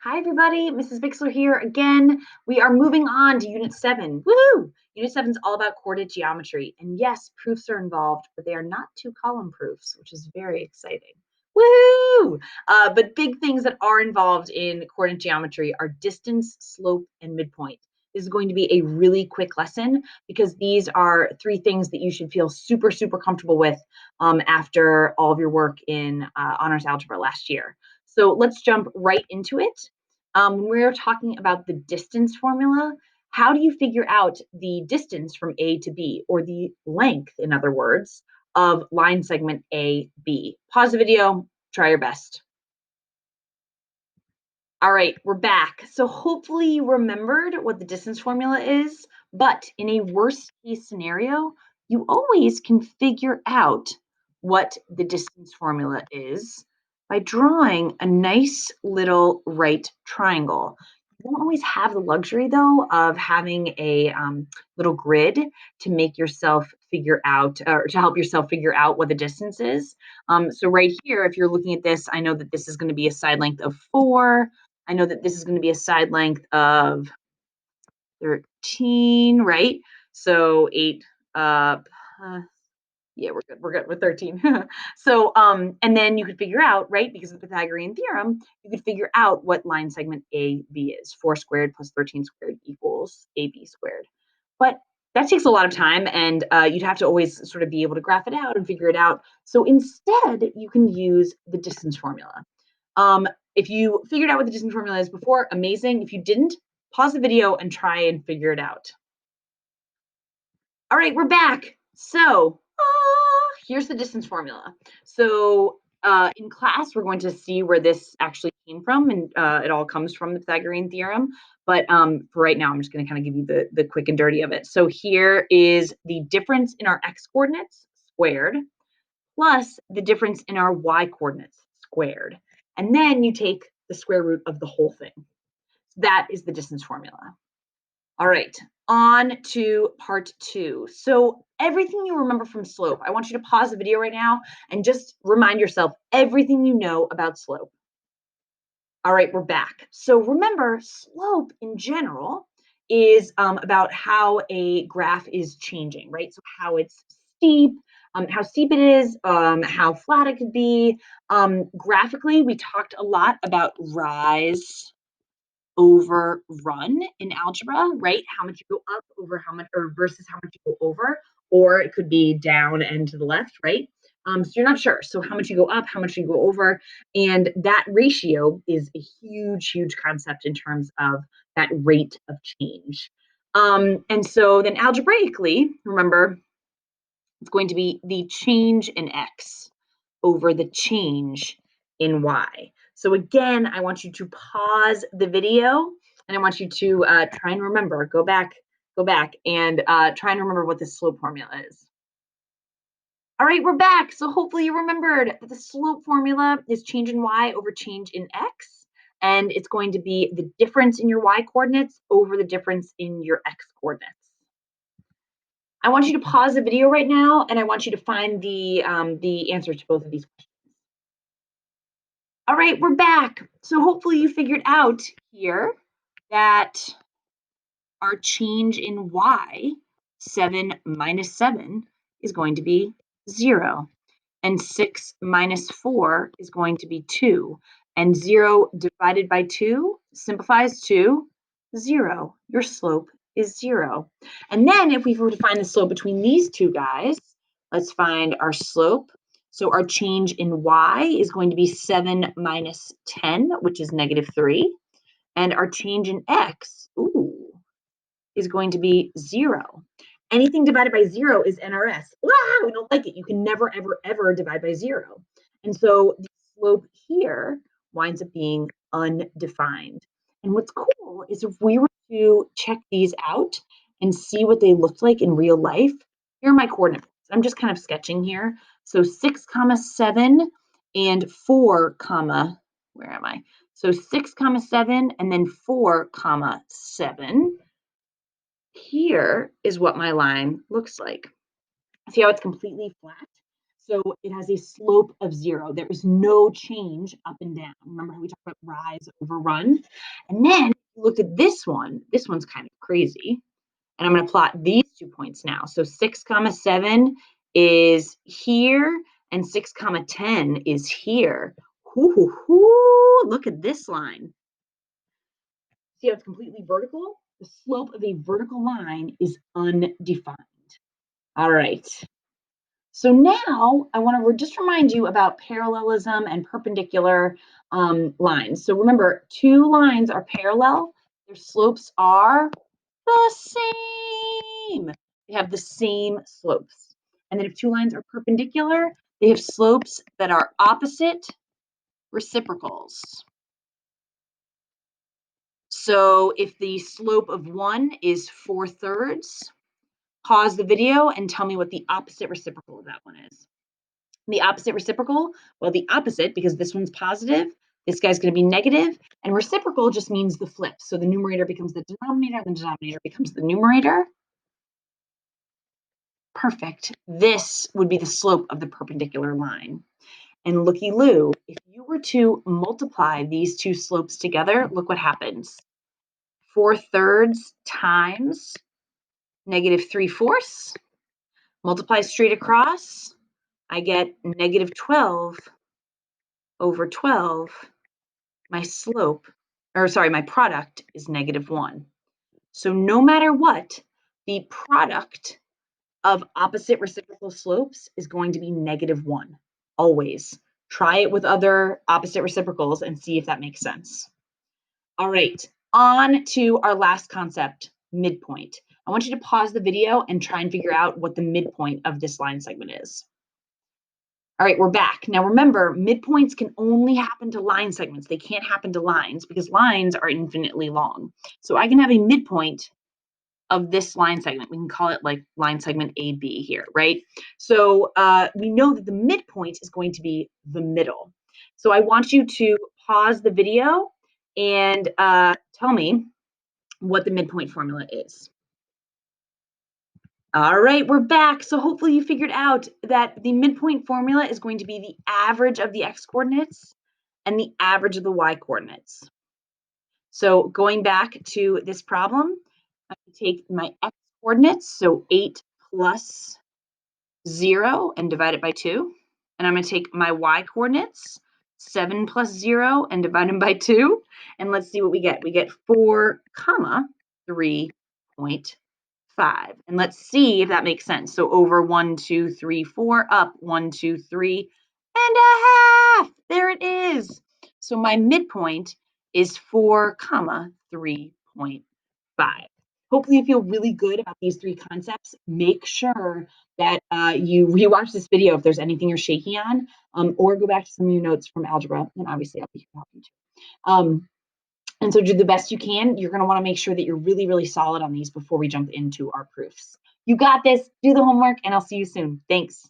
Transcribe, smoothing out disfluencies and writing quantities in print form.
Hi, everybody. Mrs. Bixler here again. We are moving on to Unit 7. Woohoo! Unit 7 is all about coordinate geometry. And yes, proofs are involved, but they are not two-column proofs, which is very exciting. Woohoo! But big things that are involved in coordinate geometry are distance, slope, and midpoint. This is going to be a really quick lesson because these are three things that you should feel super, super comfortable with after all of your work in honors algebra last year. So let's jump right into it. When we're talking about the distance formula, how do you figure out the distance from A to B, or the length, in other words, of line segment AB? Pause the video, try your best. All right, we're back. So hopefully you remembered what the distance formula is, but in a worst case scenario, you always can figure out what the distance formula is by drawing a nice little right triangle. You won't always have the luxury, though, of having a little grid to make yourself figure out, or to help yourself figure out what the distance is. So right here, if you're looking at this, I know that this is going to be a side length of 4. I know that this is going to be a side length of 13, right? So 8, yeah, we're good with 13. So, and then you could figure out, right, because of the Pythagorean theorem, you could figure out what line segment AB is. 4 squared plus 13 squared equals AB squared. But that takes a lot of time, and you'd have to always sort of be able to graph it out and figure it out. So instead, you can use the distance formula. If you figured out what the distance formula is before, amazing. If you didn't, pause the video and try and figure it out. All right, we're back. So here's the distance formula. So in class, we're going to see where this actually came from, and it all comes from the Pythagorean theorem. But for right now, I'm just going to kind of give you the quick and dirty of it. So here is the difference in our x coordinates squared plus the difference in our y coordinates squared. And then you take the square root of the whole thing. That is the distance formula. All right, on to part 2. So everything you remember from slope, I want you to pause the video right now and just remind yourself everything you know about slope. All right, we're back. So remember, slope in general is about how a graph is changing, right? So how it's steep, how steep it is, how flat it could be. Graphically, we talked a lot about rise over run in algebra, right? How much you go up over how much, or versus how much you go over, or it could be down and to the left, right? So you're not sure. So how much you go up, how much you go over, and that ratio is a huge, huge concept in terms of that rate of change. And so then algebraically, remember, it's going to be the change in x over the change in y. So again, I want you to pause the video and I want you to try and remember, go back and try and remember what the slope formula is. All right, we're back. So hopefully you remembered that the slope formula is change in y over change in x, and it's going to be the difference in your y coordinates over the difference in your x coordinates. I want you to pause the video right now, and I want you to find the answer to both of these questions. All right, we're back. So hopefully you figured out here that our change in y, 7 minus 7, is going to be 0. And 6 minus 4 is going to be 2. And 0 divided by 2 simplifies to 0. Your slope is 0. And then if we were to find the slope between these two guys, let's find our slope. So our change in y is going to be 7 minus 10, which is negative 3. And our change in x, is going to be 0. Anything divided by 0 is NRS. Wow, we don't like it. You can never, ever, ever divide by 0. And so the slope here winds up being undefined. And what's cool is if we were to check these out and see what they looked like in real life, here are my coordinates. I'm just kind of sketching here. So 6, 7 and 4, where am I? So 6, 7 and then 4, 7. Here is what my line looks like. See how it's completely flat? So it has a slope of 0. There is no change up and down. Remember how we talked about rise over run? And then look at this one. This one's kind of crazy. And I'm going to plot these 2 points now. So 6 comma 7 is here, and 6 comma 10 is here. Look at this line. See how it's completely vertical? The slope of a vertical line is undefined. All right. So now I want to just remind you about parallelism and perpendicular lines. So remember, 2 lines are parallel. Their slopes are the same. They have the same slopes. And then if 2 lines are perpendicular, they have slopes that are opposite reciprocals. So if the slope of one is 4/3, pause the video and tell me what the opposite reciprocal of that one is. The opposite reciprocal, well, the opposite, because this one's positive, this guy's going to be negative, and reciprocal just means the flip. So the numerator becomes the denominator, the denominator becomes the numerator. Perfect. This would be the slope of the perpendicular line. And looky-loo, if you were to multiply these 2 slopes together, look what happens. 4/3 times -3/4, multiply straight across, I get -12 over 12. My product is -1. So no matter what, the product of opposite reciprocal slopes is going to be -1, always. Try it with other opposite reciprocals and see if that makes sense. All right, on to our last concept, midpoint. I want you to pause the video and try and figure out what the midpoint of this line segment is. All right, we're back. Now remember, midpoints can only happen to line segments. They can't happen to lines because lines are infinitely long. So I can have a midpoint of this line segment. We can call it like line segment AB here, right? So we know that the midpoint is going to be the middle. So I want you to pause the video and tell me what the midpoint formula is. All right, we're back. So hopefully you figured out that the midpoint formula is going to be the average of the x coordinates and the average of the y coordinates. So going back to this problem, I can take my x coordinates, so 8 plus 0, and divide it by 2. And I'm going to take my y coordinates, 7 plus 0, and divide them by 2. And let's see what we get. We get 4 comma 3.5. And let's see if that makes sense. So over 1, 2, 3, 4, up 1, 2, 3 and a half. There it is. So my midpoint is 4 comma 3.5. Hopefully you feel really good about these 3 concepts. Make sure that you rewatch this video if there's anything you're shaky on, or go back to some of your notes from algebra, and obviously I'll be here to help you too. And so do the best you can. You're going to want to make sure that you're really, really solid on these before we jump into our proofs. You got this. Do the homework, and I'll see you soon. Thanks.